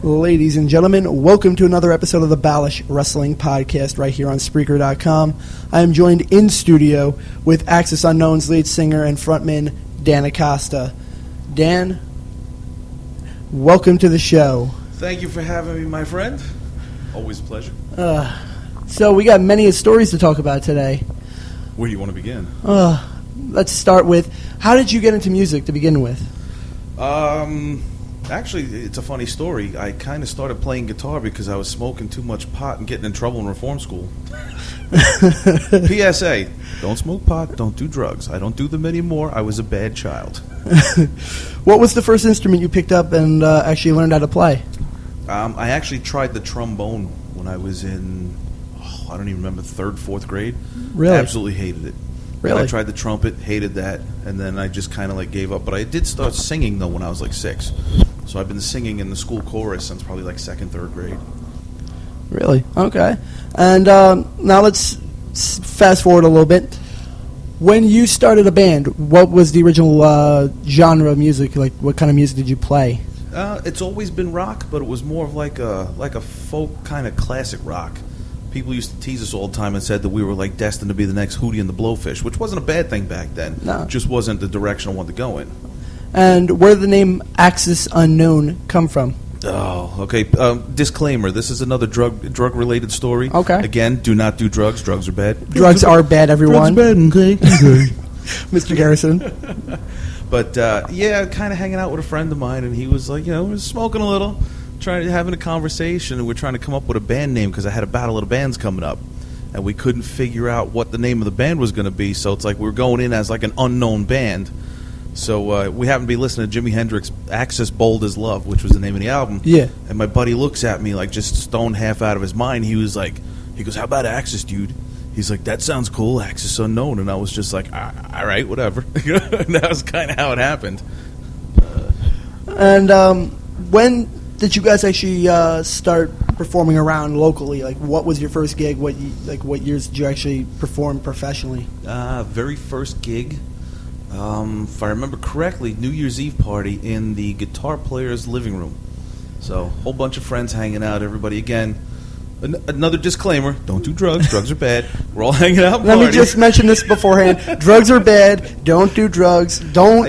Ladies and gentlemen, welcome to another episode of the Balish Wrestling Podcast right here on Spreaker.com. I am joined in studio with Axis Unknown's lead singer and frontman, Dan Acosta. Dan, welcome to the show. Thank you for having me, my friend. Always a pleasure. So we got many stories to talk about today. Where do you want to begin? Let's start with, how did you get into music to begin with? Actually, it's a funny story. I kind of started playing guitar because I was smoking too much pot and getting in trouble in reform school. PSA, don't smoke pot, don't do drugs. I don't do them anymore. I was a bad child. What was the first instrument you picked up and actually learned how to play? I actually tried the trombone when I was in, I don't even remember, 3rd, 4th grade. Really? Absolutely hated it. Really? I tried the trumpet, hated that, and then I just kind of gave up. But I did start singing, though, when I was 6. So I've been singing in the school chorus since probably 2nd, 3rd grade. Really? Okay. And now let's fast forward a little bit. When you started a band, what was the original genre of music? Like, what kind of music did you play? It's always been rock, but it was more of like a folk kind of classic rock. People used to tease us all the time and said that we were destined to be the next Hootie and the Blowfish, which wasn't a bad thing back then. No. It just wasn't the direction I wanted to go in. And where did the name Axis Unknown come from? Oh, okay. Disclaimer, this is another drug-related story. Okay. Again, do not do drugs. Drugs are bad. Drugs are bad, everyone. Drugs are bad, okay. Mr. Garrison. But, yeah, kind of hanging out with a friend of mine, and he was we're smoking a little, having a conversation, and we're trying to come up with a band name because I had a battle of the bands coming up, and we couldn't figure out what the name of the band was going to be, so it's we were going in as an unknown band. So we happened to be listening to Jimi Hendrix' Axis Bold as Love, which was the name of the album. Yeah. And my buddy looks at me just stone half out of his mind. He was he goes, "How about Axis, dude?" He's like, "That sounds cool, Axis Unknown." And I was just all right, whatever. And that was kind of how it happened. And when did you guys actually start performing around locally? What was your first gig? What years did you actually perform professionally? Very first gig, if I remember correctly, New Year's Eve party in the guitar player's living room. So, a whole bunch of friends hanging out, everybody. Again, another disclaimer, don't do drugs. Drugs are bad. We're all hanging out and Let partying. me just mention this beforehand. Drugs are bad. Don't do drugs. Don't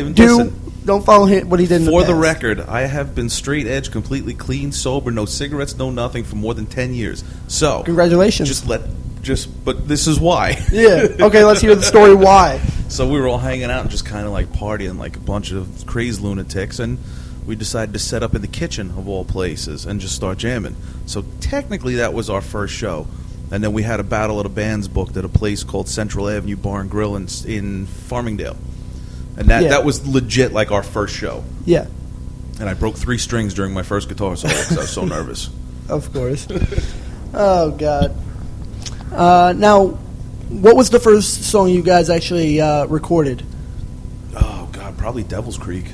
follow what he did in the past. For the record, I have been straight edge, completely clean, sober, no cigarettes, no nothing for more than 10 years. So, congratulations. But this is why. Yeah. Okay, let's hear the story why. So we were all hanging out and just kind of partying like a bunch of crazed lunatics, and we decided to set up in the kitchen of all places and just start jamming. So technically that was our first show. And then we had a Battle of the Bands booked at a place called Central Avenue Bar and Grill in Farmingdale. And that was legit our first show. Yeah. And I broke 3 strings during my first guitar solo because I was so nervous. Of course. Oh, God. Now, what was the first song you guys actually recorded? Oh, God, probably Devil's Creek.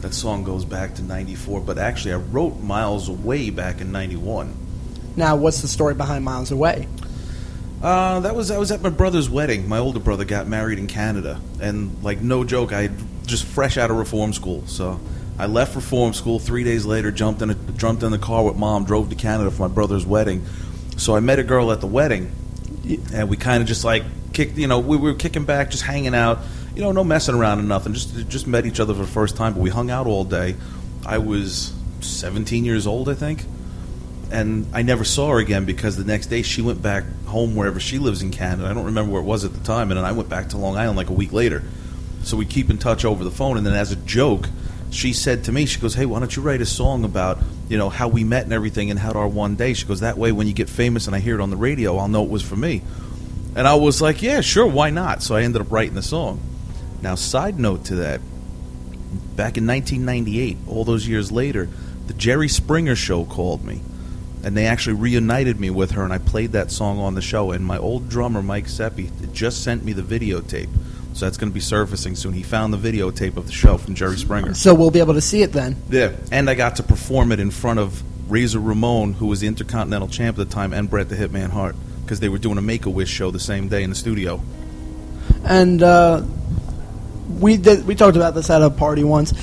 That song goes back to 94, but actually I wrote Miles Away back in 91. Now, what's the story behind Miles Away? I was at my brother's wedding. My older brother got married in Canada, and no joke, I just fresh out of reform school. So I left reform school. 3 days later, jumped in the car with Mom, drove to Canada for my brother's wedding. So I met a girl at the wedding, and we kind of just kicked. We were kicking back, just hanging out. No messing around and nothing. Just met each other for the first time, but we hung out all day. I was 17 years old, I think. And I never saw her again because the next day she went back home wherever she lives in Canada. I don't remember where it was at the time. And then I went back to Long Island a week later. So we keep in touch over the phone. And then as a joke, she said to me, she goes, "Hey, why don't you write a song about, how we met and everything and had our one day?" She goes, "That way when you get famous and I hear it on the radio, I'll know it was for me." And I was like, yeah, sure, why not? So I ended up writing the song. Now, side note to that, back in 1998, all those years later, the Jerry Springer Show called me. And they actually reunited me with her, and I played that song on the show. And my old drummer, Mike Seppi, just sent me the videotape. So that's going to be surfacing soon. He found the videotape of the show from Jerry Springer. So we'll be able to see it then. Yeah, and I got to perform it in front of Razor Ramon, who was the Intercontinental Champ at the time, and Bret the Hitman Hart, because they were doing a Make-A-Wish show the same day in the studio. And we talked about this at a party once.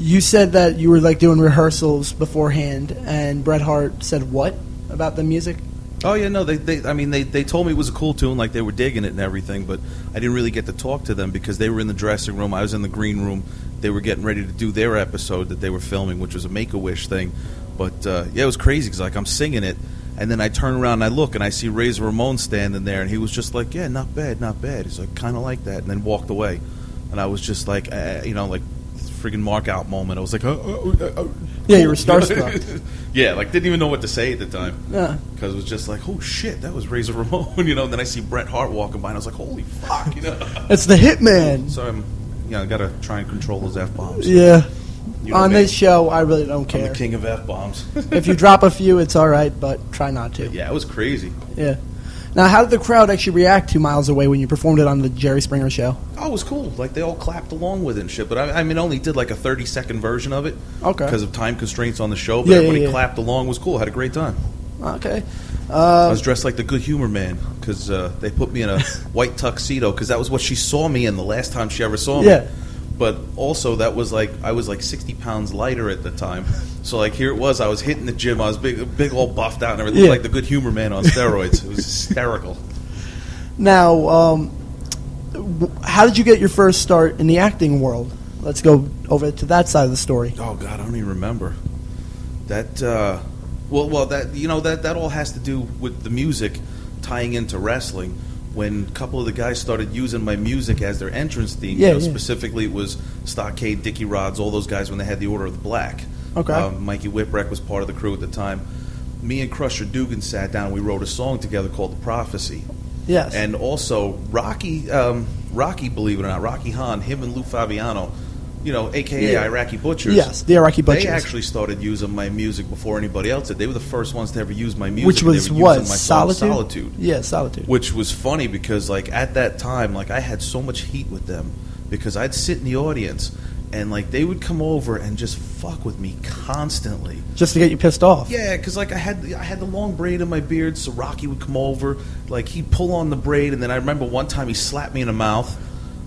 You said that you were like doing rehearsals beforehand, and Bret Hart said what about the music? Oh yeah, no, they told me it was a cool tune, like they were digging it and everything, but I didn't really get to talk to them because they were in the dressing room. I was in the green room. They were getting ready to do their episode that they were filming, which was a Make-A-Wish thing. But yeah, it was crazy because like I'm singing it, and then I turn around and I look and I see Razor Ramon standing there, and he was just like, "Yeah, not bad, not bad." He's like, "Kind of like that," and then walked away, and I was just like, like friggin' mark out moment. I was like, Yeah, you were starstruck. Yeah, like didn't even know what to say at the time. Yeah, because it was just like, oh shit, that was Razor Ramon, And then I see Bret Hart walking by, and I was like, holy fuck, It's the Hitman. So I gotta try and control those f-bombs. Yeah. On this show, I really don't care. I'm the king of f-bombs. If you drop a few, it's all right, but try not to. Yeah, it was crazy. Yeah. Now, how did the crowd actually react 2 miles away when you performed it on the Jerry Springer show? Oh, it was cool. Like, they all clapped along with it and shit. But I only did like a 30-second version of it. Okay. Because of time constraints on the show. But everybody clapped along. It was cool. I had a great time. Okay. I was dressed like the Good Humor Man because they put me in a white tuxedo because that was what she saw me in the last time she ever saw me. Yeah. But also, that was like, I was like 60 pounds lighter at the time. So, like, here it was. I was hitting the gym. I was big all buffed out and everything. Yeah. Like the Good Humor Man on steroids. It was hysterical. Now, how did you get your first start in the acting world? Let's go over to that side of the story. Oh, God, I don't even remember. That, that that all has to do with the music tying into wrestling. When a couple of the guys started using my music as their entrance theme, specifically it was Stockade, Dickie Rods, all those guys when they had the Order of the Black. Okay. Mikey Whipwreck was part of the crew at the time. Me and Crusher Dugan sat down and we wrote a song together called The Prophecy. Yes. And also Rocky, believe it or not, Rocky Han, him and Lou Fabiano, a.k.a. Iraqi Butchers. Yes, the Iraqi Butchers. They actually started using my music before anybody else did. They were the first ones to ever use my music. Which was they were what? Using my song, Solitude? Yeah, Solitude. Which was funny because, like, at that time, like, I had so much heat with them because I'd sit in the audience and, like, they would come over and just fuck with me constantly. Just to get you pissed off? Yeah, because, like, I had the long braid in my beard, so Rocky would come over. Like, he'd pull on the braid, and then I remember one time he slapped me in the mouth.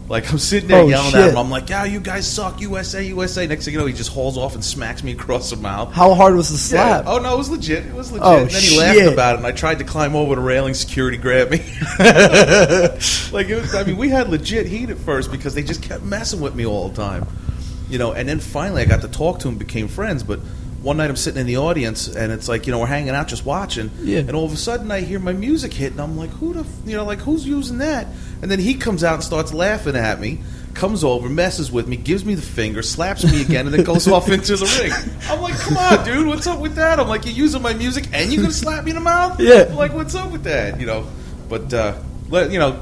Like, I'm sitting there yelling at him. I'm like, yeah, you guys suck, USA, USA. Next thing you know, he just hauls off and smacks me across the mouth. How hard was the slap? Yeah. Oh, no, it was legit. It was legit. Oh, and then he laughed about it, and I tried to climb over the railing. Security grabbed me. Like, it was, we had legit heat at first because they just kept messing with me all the time. And then finally I got to talk to him, became friends, but one night I'm sitting in the audience, and it's like, we're hanging out just watching, and all of a sudden I hear my music hit, and I'm like, who's using that? And then he comes out and starts laughing at me, comes over, messes with me, gives me the finger, slaps me again, and then goes off into the ring. I'm like, come on, dude, what's up with that? I'm like, you're using my music, and you're going to slap me in the mouth? Yeah. I'm like, what's up with that? But,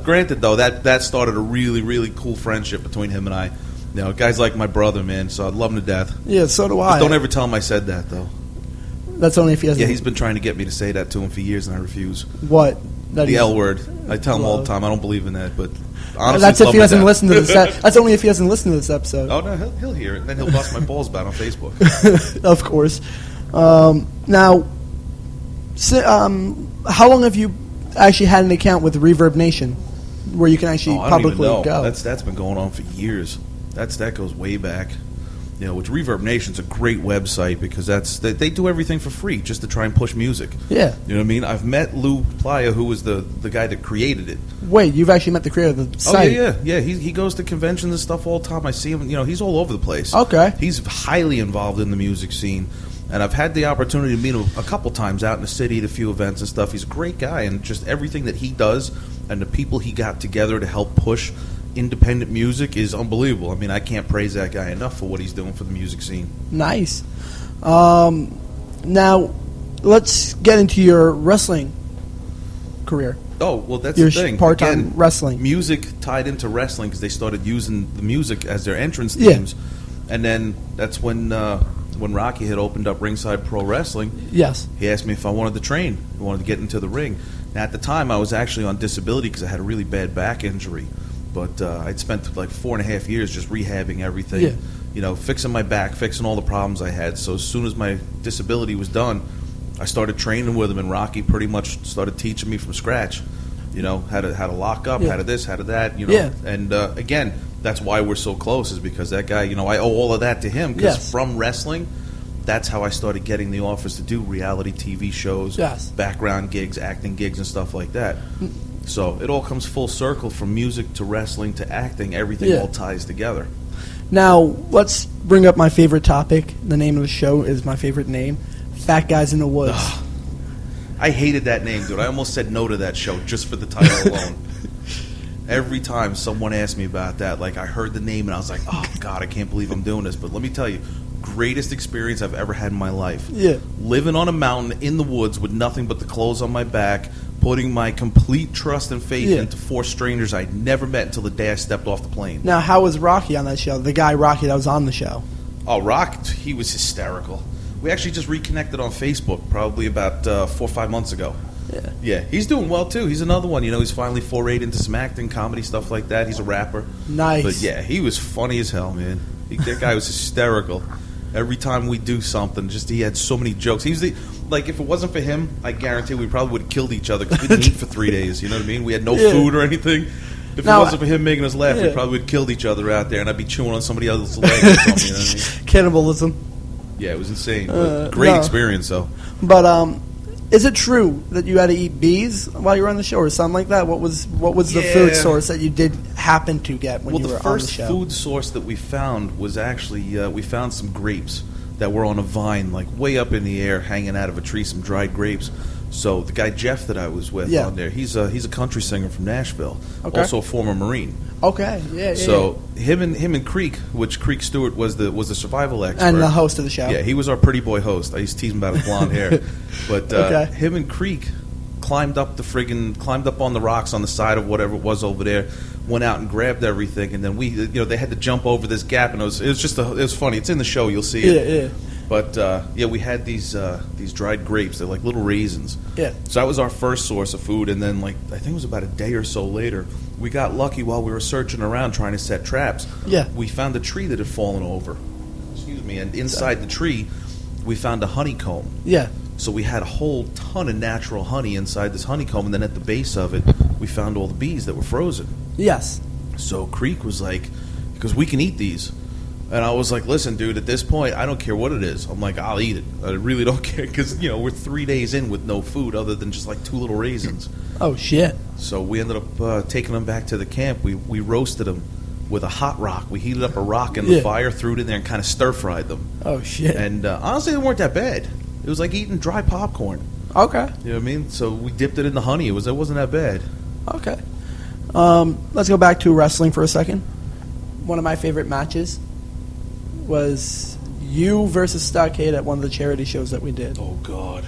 granted, though, that started a really, really cool friendship between him and I. Guy's like my brother, man, so I love him to death. Yeah, so do I. Just don't ever tell him I said that, though. That's only if he hasn't. Yeah, he's been trying to get me to say that to him for years, and I refuse. What? The L word. I tell him all the time. I don't believe in that, but honestly, that's if he hasn't listened to this. That's only if he hasn't listened to this episode. Oh no, he'll hear it, and then he'll bust my balls about it on Facebook. Of course. Now, how long have you actually had an account with Reverb Nation, where you can actually publicly go? That's been going on for years. That goes way back. Which Reverb Nation's a great website because they do everything for free just to try and push music. Yeah. You know what I mean? I've met Lou Playa, who was the guy that created it. Wait, you've actually met the creator of the site? Oh, yeah. He goes to conventions and stuff all the time. I see him, he's all over the place. Okay. He's highly involved in the music scene. And I've had the opportunity to meet him a couple times out in the city at a few events and stuff. He's a great guy, and just everything that he does and the people he got together to help push independent music is unbelievable. I can't praise that guy enough for what he's doing for the music scene. Nice. Now, let's get into your wrestling career. Oh, well, that's your the thing. Part-time Again, wrestling. Music tied into wrestling because they started using the music as their entrance themes. Yeah. And then that's when Rocky had opened up Ringside Pro Wrestling. Yes. He asked me if I wanted to train. I wanted to get into the ring. Now, at the time, I was actually on disability because I had a really bad back injury. But I'd spent like 4.5 years just rehabbing everything, fixing my back, fixing all the problems I had. So as soon as my disability was done, I started training with him, and Rocky pretty much started teaching me from scratch. How to lock up, how to this, how to that. And again, that's why we're so close, is because that guy, I owe all of that to him, because Yes. from wrestling, that's how I started getting the offers to do reality TV shows, Yes. background gigs, acting gigs, and stuff like that. So it all comes full circle, from music to wrestling to acting. Everything Yeah. all ties together. Now, let's bring up my favorite topic. The name of the show is my favorite name, Fat Guys in the Woods. Ugh. I hated that name, dude. I almost said no to that show just for the title alone. Every time someone asked me about that, like, I heard the name and I was like, oh, God, I can't believe I'm doing this. But let me tell you, greatest experience I've ever had in my life. Yeah. Living on a mountain in the woods with nothing but the clothes on my back, putting my complete trust and faith into 4 strangers I'd never met until the day I stepped off the plane. Now, how was Rocky on that show? The guy Rocky that was on the show. Oh, Rock, he was hysterical. We actually just reconnected on Facebook probably about 4 or 5 months ago. Yeah, he's doing well, too. He's another one. He's finally forayed into some acting, comedy, stuff like that. He's a rapper. Nice. But, yeah, he was funny as hell, man. That guy was hysterical. Every time we do something, he had so many jokes. He was if it wasn't for him, I guarantee we probably would have killed each other because we didn't eat for 3 days. You know what I mean? We had no food or anything. If it wasn't for him making us laugh, we probably would have killed each other out there, and I'd be chewing on somebody else's leg or something. You know what I mean? Cannibalism. Yeah, it was insane. But great experience, though. But is it true that you had to eat bees while you were on the show or something like that? What was the food source that you did happen to get when you were on the show? Well, the first food source that we found was actually we found some grapes that were on a vine, like way up in the air, hanging out of a tree, some dried grapes. So the guy Jeff that I was with on there, he's a country singer from Nashville, also a former Marine. Okay, yeah. So him and Creek, which Creek Stewart was the survival expert and the host of the show. Yeah, he was our pretty boy host. I used to tease him about his blonde hair, but him and Creek climbed up on the rocks on the side of whatever it was over there, went out and grabbed everything, and then they had to jump over this gap, and it was funny. It's in the show, you'll see it. Yeah. But we had these dried grapes. They're like little raisins. Yeah. So that was our first source of food, and then I think it was about a day or so later, we got lucky while we were searching around trying to set traps. Yeah. We found a tree that had fallen over. Excuse me, and inside the tree, we found a honeycomb. Yeah. So we had a whole ton of natural honey inside this honeycomb, and then at the base of it, we found all the bees that were frozen. Yes. So Creek was like, because we can eat these. And I was like, listen, dude, at this point, I don't care what it is. I'm like, I'll eat it. I really don't care, because, we're 3 days in with no food other than just 2 little raisins. Oh, shit. So we ended up taking them back to the camp. We roasted them with a hot rock. We heated up a rock in the fire, threw it in there, and kind of stir-fried them. Oh, shit. And honestly, they weren't that bad. It was like eating dry popcorn. Okay. You know what I mean? So we dipped it in the honey. It wasn't that bad. Okay. Let's go back to wrestling for a second. One of my favorite matches was you versus Stockade at one of the charity shows that we did. Oh, God.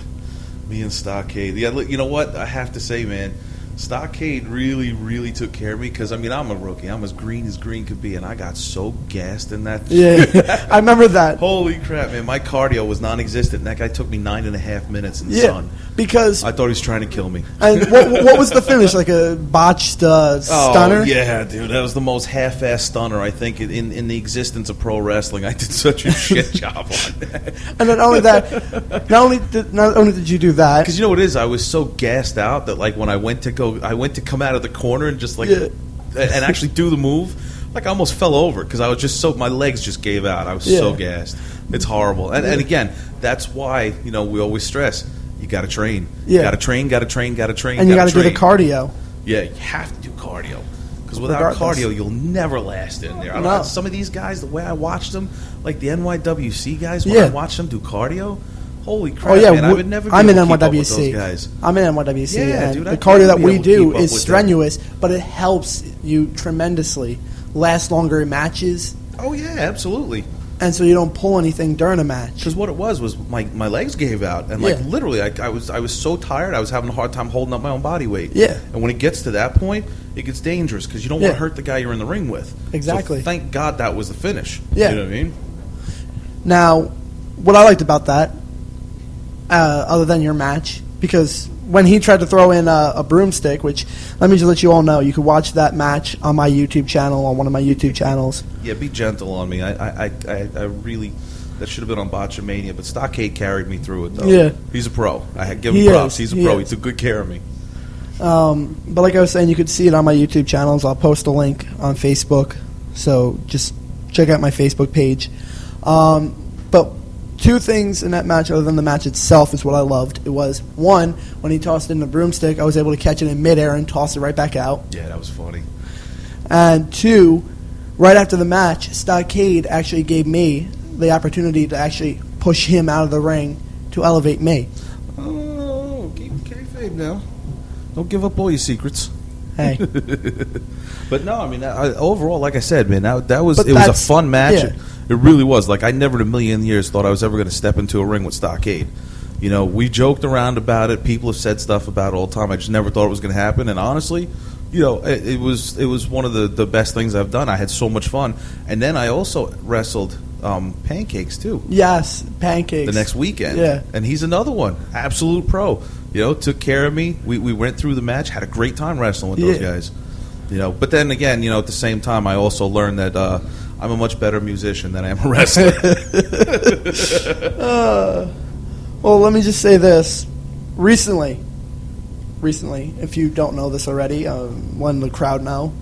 Me and Stockade. Yeah, you know what? I have to say, man, Stockade really, really took care of me, because, I'm a rookie. I'm as green could be, and I got so gassed in that. Yeah, I remember that. Holy crap, man. My cardio was non-existent, and that guy took me 9.5 minutes in the sun. Because I thought he was trying to kill me. And what was the finish? Like a botched stunner? Oh, yeah, dude. That was the most half-assed stunner, I think, in the existence of pro wrestling. I did such a shit job on that. And not only that, not only did you do that, because you know what it is, I was so gassed out that when I went to come out of the corner and just and actually do the move, I almost fell over, because I was just my legs just gave out. I was so gassed. It's horrible. And again, that's why we always stress, you got to train. Yeah. Got to train. and you got to do the cardio. Yeah, you have to do cardio, because without cardio, you'll never last in there. No. Some of these guys, the way I watched them, like the NYWC guys, when I watched them do cardio, holy crap, man, I would never be I'm in able to keep up with NYWC. those guys. I'm in NYWC, Yeah, and dude, the I'd cardio that never be we able to keep do up is with strenuous, but it helps you tremendously last longer in matches, Oh, yeah, absolutely. and so you don't pull anything during a match. Because what it was my legs gave out, and literally, I was so tired, I was having a hard time holding up my own body weight. Yeah. And when it gets to that point, it gets dangerous, because you don't want to hurt the guy you're in the ring with. Exactly. So thank God that was the finish. Yeah. You know what I mean? Now, what I liked about that, other than your match, because when he tried to throw in a broomstick, which, let me just let you all know, you can watch that match on my YouTube channel, on one of my YouTube channels. Yeah, be gentle on me. I really, that should have been on Botchamania, but Stockade carried me through it, though. Yeah. He's a pro. I give him props. He's a pro. He took good care of me. But like I was saying, you could see it on my YouTube channels. I'll post a link on Facebook So just check out my Facebook page. But two things in that match, other than the match itself, is what I loved. It was, one, when he tossed in the broomstick, I was able to catch it in midair and toss it right back out. Yeah, that was funny. And two, right after the match, Stockade actually gave me the opportunity to actually push him out of the ring to elevate me. Oh, keep kayfabe now. Don't give up all your secrets. Hey. But no, I mean, overall, like I said, man, that was But it was a fun match. yeah. It really was. Like, I never in a million years thought I was ever going to step into a ring with Stockade. You know, we joked around about it. People have said stuff about it all the time. I just never thought it was going to happen. And honestly, you know, it was one of the best things I've done. I had so much fun. And then I also wrestled Pancakes, too. Yes, Pancakes. The next weekend. Yeah. And he's another one. Absolute pro. You know, took care of me. We went through the match. Had a great time wrestling with those guys. You know, but then again, you know, at the same time, I also learned that I'm a much better musician than I am a wrestler. Well, let me just say this. Recently, if you don't know this already, letting the crowd know,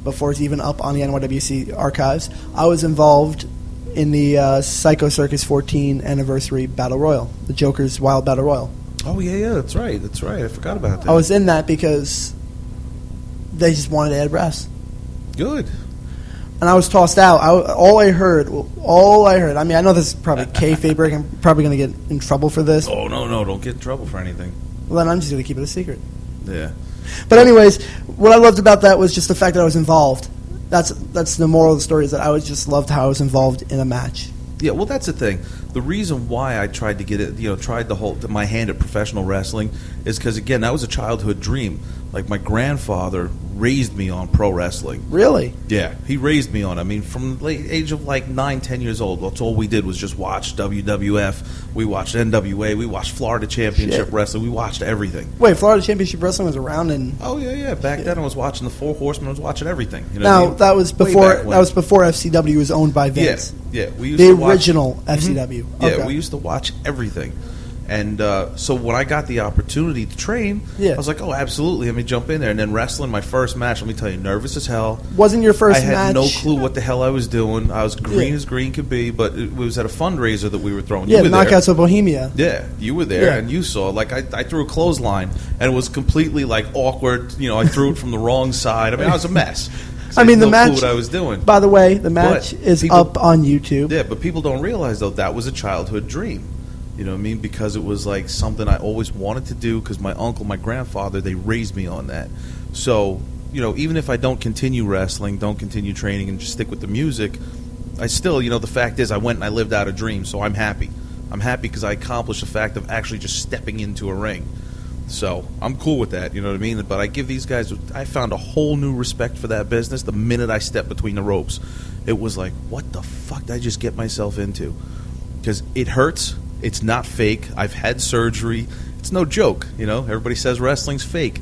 before it's even up on the NYWC archives, I was involved in the Psycho Circus 14 anniversary Battle Royal, the Joker's Wild Battle Royal. Oh, yeah, that's right. I forgot about that. I was in that because they just wanted to add refs. Good. And I was tossed out. All I heard, I mean, I know this is probably kayfabe break. I'm probably going to get in trouble for this. Oh, no, don't get in trouble for anything. Well, then I'm just going to keep it a secret. Yeah. But anyways, what I loved about that was just the fact that I was involved. That's the moral of the story, is that I just loved how I was involved in a match. Yeah, well, that's the thing. The reason why I tried to get it, you know, tried to hold my hand at professional wrestling is because, again, that was a childhood dream. Like, my grandfather raised me on pro wrestling. Really? Yeah, he raised me on. I mean, from the age of like 9, 10 years old, that's all we did was just watch WWF. We watched NWA. We watched Florida Championship Wrestling. We watched everything. Wait, Florida Championship Wrestling was around in... Oh yeah. Back then, I was watching the Four Horsemen. I was watching everything. You know now what I mean? that was before. That was before FCW was owned by Vince. Yeah. We used the to watch, original FCW. Yeah, Okay. we used to watch everything. And so when I got the opportunity to train, I was like, oh, absolutely, let me jump in there. And then wrestling my first match, let me tell you, nervous as hell. Wasn't your first match? I had no clue what the hell I was doing. I was green as green could be, but it was at a fundraiser that we were throwing. Yeah, you were the Knockouts of Bohemia. Yeah, you were there, and you saw. Like, I threw a clothesline, and it was completely, like, awkward. You know, I threw it from the wrong side. I mean, I was a mess. So I mean, the no match. clue what I was doing. By the way, the match is up on YouTube. Yeah, but people don't realize, though, that was a childhood dream. You know what I mean? Because it was like something I always wanted to do because my uncle, my grandfather, they raised me on that. So, you know, even if I don't continue wrestling, don't continue training, and just stick with the music, I still, you know, the fact is I went and I lived out a dream, so I'm happy. I'm happy because I accomplished the fact of actually just stepping into a ring. So I'm cool with that, you know what I mean? But I give these guys, I found a whole new respect for that business the minute I stepped between the ropes. It was like, what the fuck did I just get myself into? Because it hurts. It's not fake. I've had surgery. It's no joke, you know. Everybody says wrestling's fake.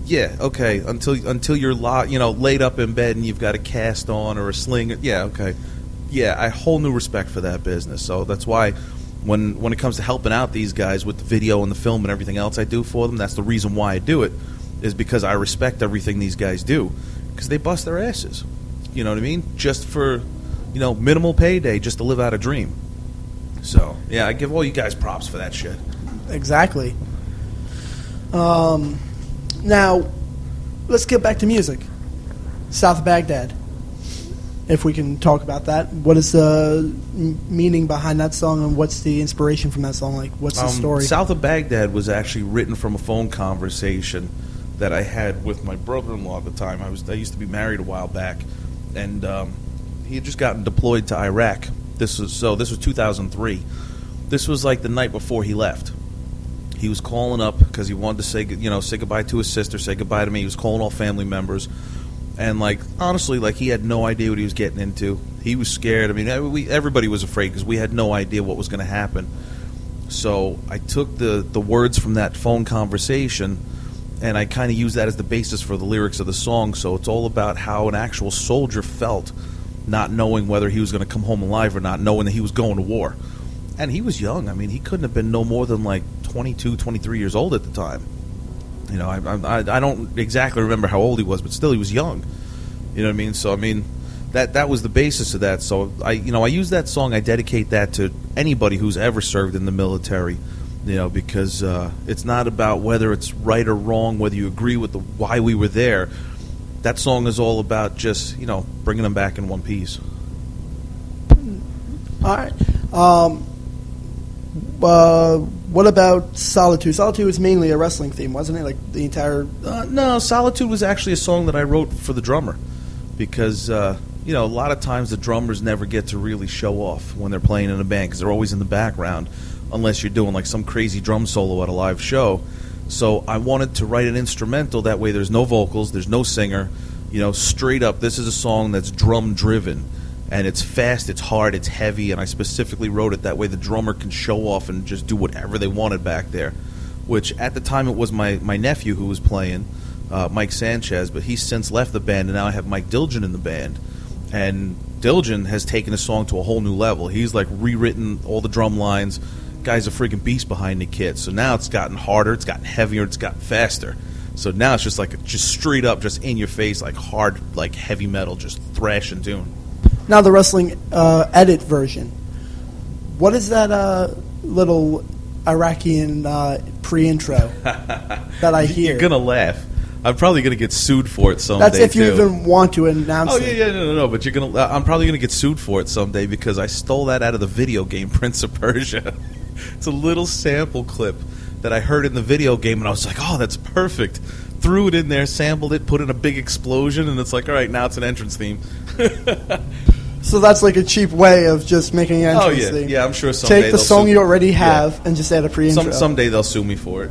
Yeah, okay. Until you're laid up in bed and you've got a cast on or a sling. Yeah, okay. Yeah, I whole new respect for that business. So that's why when it comes to helping out these guys with the video and the film and everything else I do for them, that's the reason why I do it, is because I respect everything these guys do, because they bust their asses. You know what I mean? Just for, you know, minimal payday, just to live out a dream. So, yeah, I give all you guys props for that shit. Exactly. Now, let's get back to music. South of Baghdad. If we can talk about that. What is the meaning behind that song, and what's the inspiration from that song? Like, what's the story? South of Baghdad was actually written from a phone conversation that I had with my brother-in-law at the time. I used to be married a while back, and he had just gotten deployed to Iraq. This was 2003. This was like the night before he left. He was calling up because he wanted to say goodbye to his sister, say goodbye to me. He was calling all family members, and like honestly, like he had no idea what he was getting into. He was scared. I mean, everybody was afraid because we had no idea what was going to happen. So I took the words from that phone conversation, and I kind of used that as the basis for the lyrics of the song. So it's all about how an actual soldier felt, not knowing whether he was going to come home alive or not, knowing that he was going to war. And he was young. I mean, he couldn't have been no more than like 22, 23 years old at the time. You know, I don't exactly remember how old he was, but still he was young. You know what I mean? So, I mean, that was the basis of that. So I use that song. I dedicate that to anybody who's ever served in the military. Because it's not about whether it's right or wrong, whether you agree with why we were there. That song is all about just, bringing them back in one piece. All right. What about Solitude? Solitude was mainly a wrestling theme, wasn't it? Like the entire... No, Solitude was actually a song that I wrote for the drummer. Because, a lot of times the drummers never get to really show off when they're playing in a band because they're always in the background. Unless you're doing like some crazy drum solo at a live show. So I wanted to write an instrumental, that way there's no vocals, there's no singer, straight up, this is a song that's drum driven, and it's fast, it's hard, it's heavy, and I specifically wrote it that way the drummer can show off and just do whatever they wanted back there, which at the time it was my nephew who was playing, Mike Sanchez, but he's since left the band, and now I have Mike Dilgen in the band, and Dilgen has taken the song to a whole new level. He's like rewritten all the drum lines. Guy's a freaking beast behind the kit. So now it's gotten harder, it's gotten heavier, it's gotten faster. So now it's just straight up, just in your face, like hard, like heavy metal, just thrashing tune. Now the wrestling edit version. What is that little Iraqian pre-intro that I hear? You're gonna laugh. I'm probably gonna get sued for it someday. That's if you even want to announce it. Oh yeah, no. But I'm probably gonna get sued for it someday because I stole that out of the video game Prince of Persia. It's a little sample clip that I heard in the video game, and I was like, oh, that's perfect. Threw it in there, sampled it, put in a big explosion, and it's like, all right, now it's an entrance theme. So that's like a cheap way of just making an entrance theme. Yeah, I'm sure someday take the song you already have and just add a pre-intro. Someday they'll sue me for it.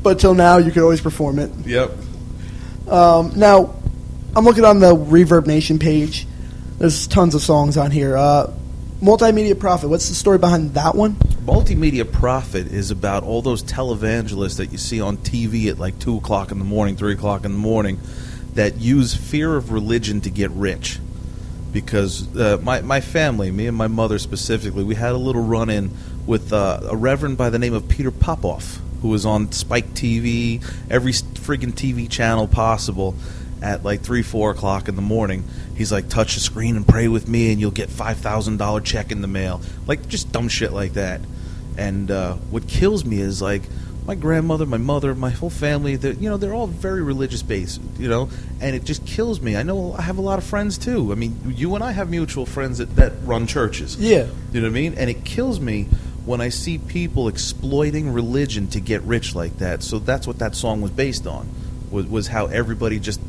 But till now, you could always perform it. Yep. Now, I'm looking on the Reverb Nation page. There's tons of songs on here. Multimedia Prophet, what's the story behind that one? Multimedia Prophet is about all those televangelists that you see on TV at like 2 o'clock in the morning, 3 o'clock in the morning, that use fear of religion to get rich. Because my family, me and my mother specifically, we had a little run-in with a reverend by the name of Peter Popoff, who was on Spike TV, every friggin' TV channel possible, at like 3, 4 o'clock in the morning. He's like, touch the screen and pray with me and you'll get $5,000 check in the mail. Like, just dumb shit like that. And what kills me is, like, my grandmother, my mother, my whole family, they're all very religious based, and it just kills me. I know I have a lot of friends too. I mean, you and I have mutual friends that run churches. Yeah. You know what I mean? And it kills me when I see people exploiting religion to get rich like that. So that's what that song was based on, was how everybody just,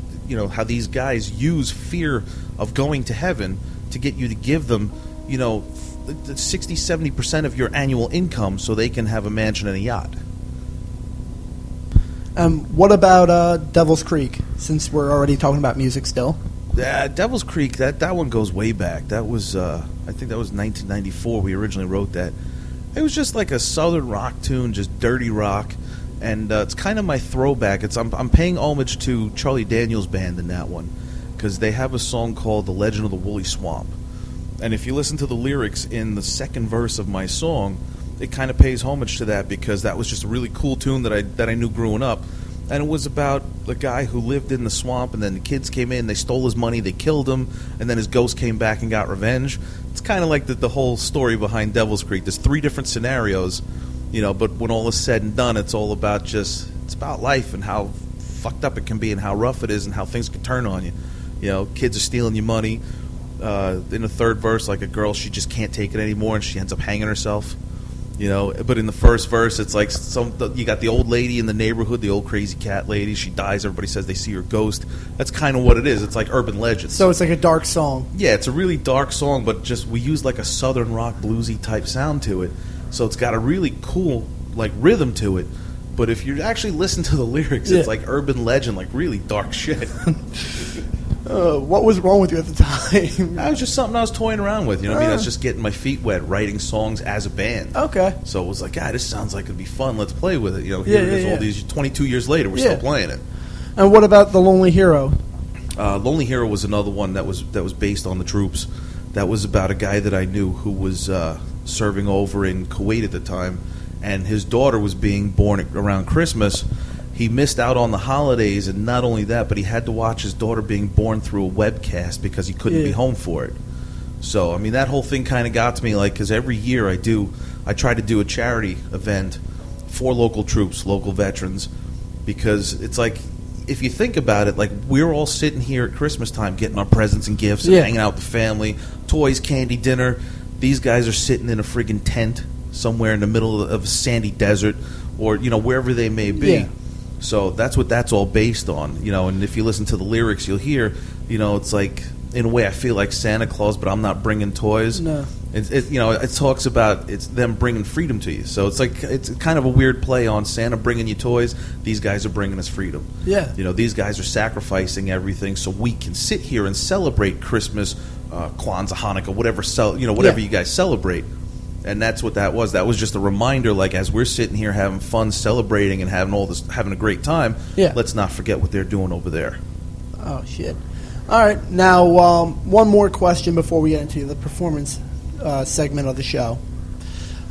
how these guys use fear of going to heaven to get you to give them, 60, 70% of your annual income so they can have a mansion and a yacht. What about Devil's Creek, since we're already talking about music still? Devil's Creek, that one goes way back. That was, I think that was 1994 we originally wrote that. It was just like a southern rock tune, just dirty rock, and it's kind of my throwback. I'm paying homage to Charlie Daniels' band in that one, because they have a song called The Legend of the Woolly Swamp. And if you listen to the lyrics in the second verse of my song, it kind of pays homage to that, because that was just a really cool tune that I knew growing up. And it was about the guy who lived in the swamp, and then the kids came in, they stole his money, they killed him, and then his ghost came back and got revenge. It's kind of like the whole story behind Devil's Creek. There's 3 different scenarios, but when all is said and done, it's all about it's about life and how fucked up it can be and how rough it is and how things can turn on you. Kids are stealing your money. In the third verse, like a girl, she just can't take it anymore, and she ends up hanging herself. But in the first verse, it's like you got the old lady in the neighborhood, the old crazy cat lady. She dies. Everybody says they see her ghost. That's kind of what it is. It's like urban legends. So it's like a dark song. Yeah, it's a really dark song, but just we use like a southern rock bluesy type sound to it. So it's got a really cool like rhythm to it. But if you actually listen to the lyrics, It's like urban legend, like really dark shit. What was wrong with you at the time? That was just something I was toying around with. I mean, I was just getting my feet wet, writing songs as a band. Okay. So it was like, this sounds like it'd be fun. Let's play with it. Here it is. All these 22 years later, we're still playing it. And what about The Lonely Hero? Lonely Hero was another one that was based on the troops. That was about a guy that I knew who was serving over in Kuwait at the time, and his daughter was being born around Christmas. he missed out on the holidays, and not only that, but he had to watch his daughter being born through a webcast because he couldn't be home for it. So, I mean, that whole thing kind of got to me, like, because every year I try to do a charity event for local troops, local veterans, because it's like, if you think about it, like, we're all sitting here at Christmas time getting our presents and gifts and hanging out with the family, toys, candy, dinner. These guys are sitting in a friggin' tent somewhere in the middle of a sandy desert or, wherever they may be. Yeah. So that's what that's all based on, and if you listen to the lyrics, you'll hear, it's like, in a way, I feel like Santa Claus, but I'm not bringing toys. No. It talks about it's them bringing freedom to you. So it's like, it's kind of a weird play on Santa bringing you toys. These guys are bringing us freedom. Yeah. These guys are sacrificing everything so we can sit here and celebrate Christmas, Kwanzaa, Hanukkah, whatever you guys celebrate. And that's what that was. That was just a reminder, like, as we're sitting here having fun, celebrating, and having a great time, let's not forget what they're doing over there. Oh, shit. All right. Now, one more question before we get into the performance segment of the show.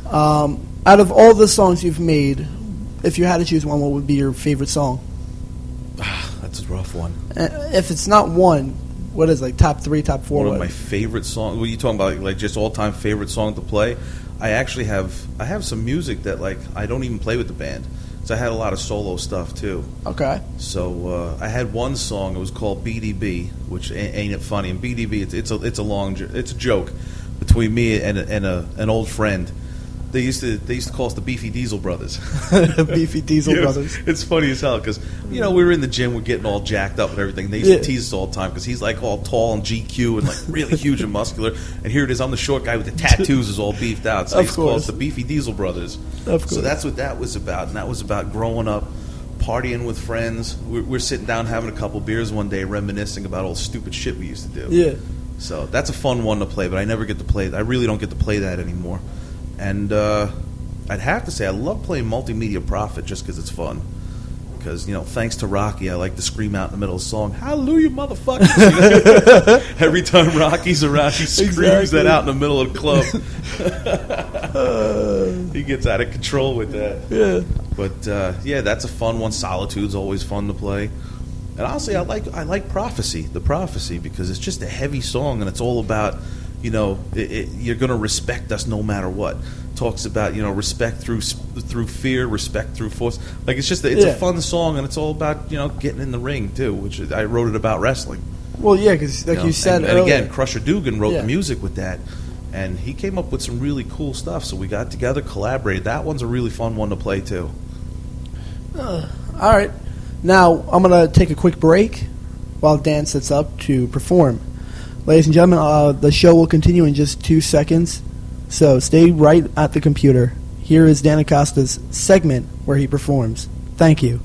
Out of all the songs you've made, if you had to choose one, what would be your favorite song? That's a rough one. If it's not one, what is, like, top 3, top 4? One of my favorite songs. What are you talking about? Like, just all-time favorite song to play? I actually have some music that, like, I don't even play with the band. So I had a lot of solo stuff too. Okay. So I had one song. It was called BDB, which ain't it funny? And BDB, it's a joke between me and an old friend. They used to call us the Beefy Diesel Brothers. Beefy Diesel Brothers. It's funny as hell because we were in the gym, we're getting all jacked up and everything. They used to tease us all the time because he's like all tall and GQ and like really huge and muscular. And here it is, I'm the short guy with the tattoos, is all beefed out. So they used to call us the Beefy Diesel Brothers. Of course. So that's what that was about, and that was about growing up, partying with friends. We're sitting down having a couple beers one day, reminiscing about all the stupid shit we used to do. Yeah. So that's a fun one to play, but I never get to play. I really don't get to play that anymore. And I'd have to say I love playing Multimedia Prophet just because it's fun. Because, thanks to Rocky, I like to scream out in the middle of the song, "Hallelujah, motherfuckers!" Every time Rocky's around, he screams that out in the middle of the club. He gets out of control with that. Yeah. But, that's a fun one. Solitude's always fun to play. And honestly, I like Prophecy, the Prophecy, because it's just a heavy song, and it's all about... you're going to respect us no matter what. Talks about, respect through fear, respect through force. Like, it's a fun song, and it's all about, getting in the ring, too, which I wrote it about wrestling. Well, yeah, because like you said earlier. And again, Crusher Dugan wrote the music with that, and he came up with some really cool stuff, so we got together, collaborated. That one's a really fun one to play, too. All right. Now, I'm going to take a quick break while Dan sets up to perform. Ladies and gentlemen, the show will continue in just 2 seconds, so stay right at the computer. Here is Dan Acosta's segment where he performs. Thank you.